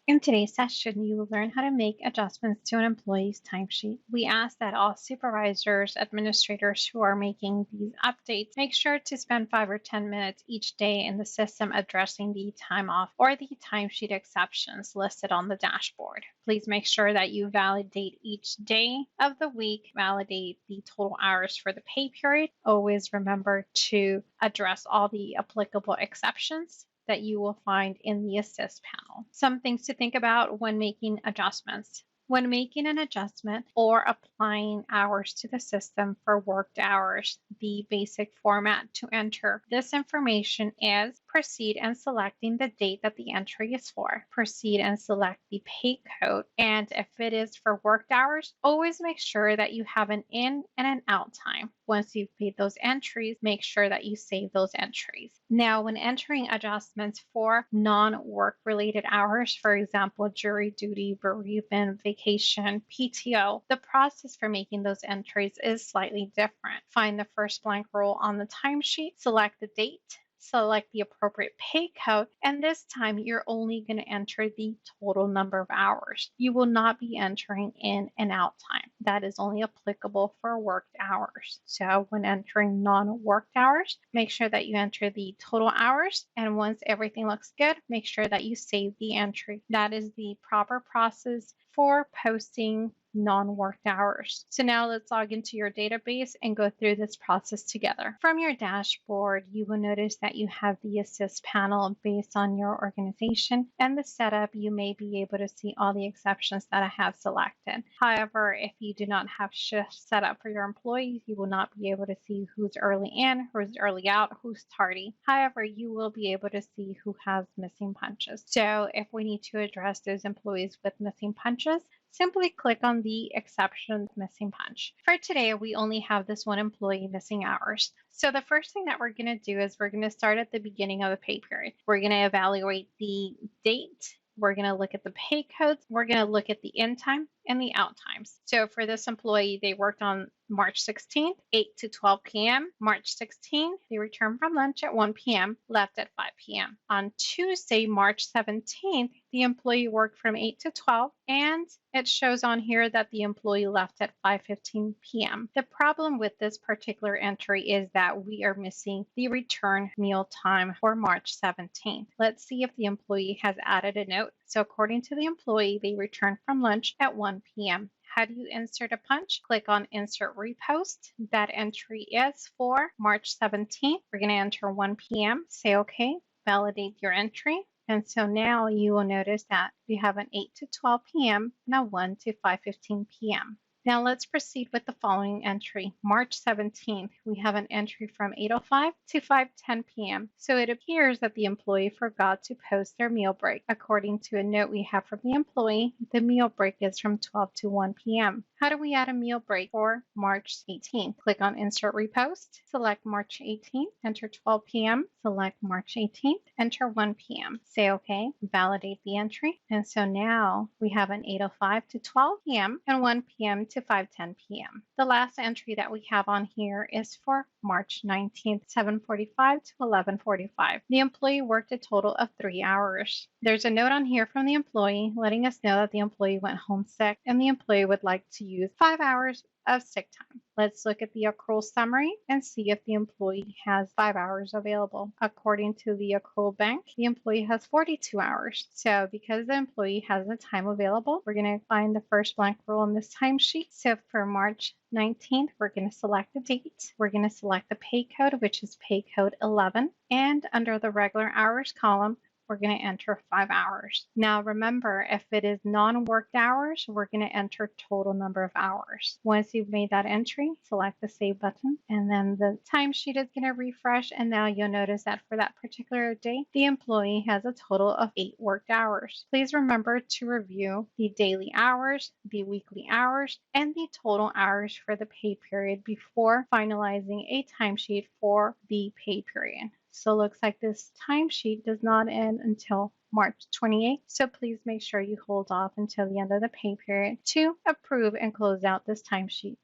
In today's session, you will learn how to make adjustments to an employee's timesheet. We ask that all supervisors, administrators who are making these updates make sure to spend 5 or 10 minutes each day in the system addressing the time off or the timesheet exceptions listed on the dashboard. Please make sure that you validate each day of the week, validate the total hours for the pay period. Always remember to address all the applicable exceptions that you will find in the Assist panel. Some things to think about when making adjustments. When making an adjustment or applying hours to the system for worked hours, the basic format to enter this information is proceed and selecting the date that the entry is for. Proceed and select the pay code. And if it is for worked hours, always make sure that you have an in and an out time. Once you've made those entries, make sure that you save those entries. Now, when entering adjustments for non-work related hours, for example, jury duty, bereavement, vacation, PTO, the process for making those entries is slightly different. Find the first blank row on the timesheet, select the date, select the appropriate pay code, and this time you're only going to enter the total number of hours. You will not be entering in and out time. That is only applicable for worked hours. So when entering non-worked hours, make sure that you enter the total hours, and once everything looks good, make sure that you save the entry. That is the proper process for posting non-worked hours. So now let's log into your database and go through this process together. From your dashboard, you will notice that you have the Assist panel based on your organization and the setup. You may be able to see all the exceptions that I have selected. However, if you do not have shifts set up for your employees, you will not be able to see who's early in, who's early out, who's tardy. However, you will be able to see who has missing punches. So if we need to address those employees with missing punches, simply click on the exceptions missing punch. For today, we only have this one employee missing hours. So the first thing that we're going to do is we're going to start at the beginning of the pay period. We're going to evaluate the date. We're going to look at the pay codes. We're going to look at the in time and the out times. So for this employee, they worked on March 16th, 8 to 12 p.m. March 16th, they returned from lunch at 1 p.m., left at 5 p.m. On Tuesday, March 17th, the employee worked from 8 to 12, and it shows on here that the employee left at 5:15 p.m. The problem with this particular entry is that we are missing the return meal time for March 17th. Let's see if the employee has added a note. So according to the employee, they returned from lunch at 1 p.m. How do you insert a punch? Click on Insert Repost. That entry is for March 17th. We're going to enter 1 p.m. Say OK. Validate your entry. And so now you will notice that we have an 8 to 12 p.m. and a 1 to 5:15 p.m. Now let's proceed with the following entry. March 17th, we have an entry from 8:05 to 5:10 p.m. So it appears that the employee forgot to post their meal break. According to a note we have from the employee, the meal break is from 12 to 1 p.m. How do we add a meal break for March 18th? Click on Insert Repost, select March 18th, enter 12 p.m., select March 18th, enter 1 p.m. Say OK, validate the entry. And so now we have an 8:05 to 12 p.m. and 1 p.m. to 5:10 p.m. The last entry that we have on here is for March 19th, 7:45 to 11:45. The employee worked a total of 3 hours. There's a note on here from the employee letting us know that the employee went home sick and the employee would like to use 5 hours of sick time. Let's look at the accrual summary and see if the employee has 5 hours available. According to the accrual bank, the employee has 42 hours. So because the employee has the time available, we're going to find the first blank row on this timesheet. So for March 19th, we're going to select the date. We're going to select the pay code, which is pay code 11. And under the regular hours column, we're going to enter 5 hours. Now remember, if it is non-worked hours, we're going to enter total number of hours. Once you've made that entry, select the Save button, and then the timesheet is going to refresh, and now you'll notice that for that particular day, the employee has a total of 8 worked hours. Please remember to review the daily hours, the weekly hours, and the total hours for the pay period before finalizing a timesheet for the pay period. So it looks like this timesheet does not end until March 28th. So please make sure you hold off until the end of the pay period to approve and close out this timesheet.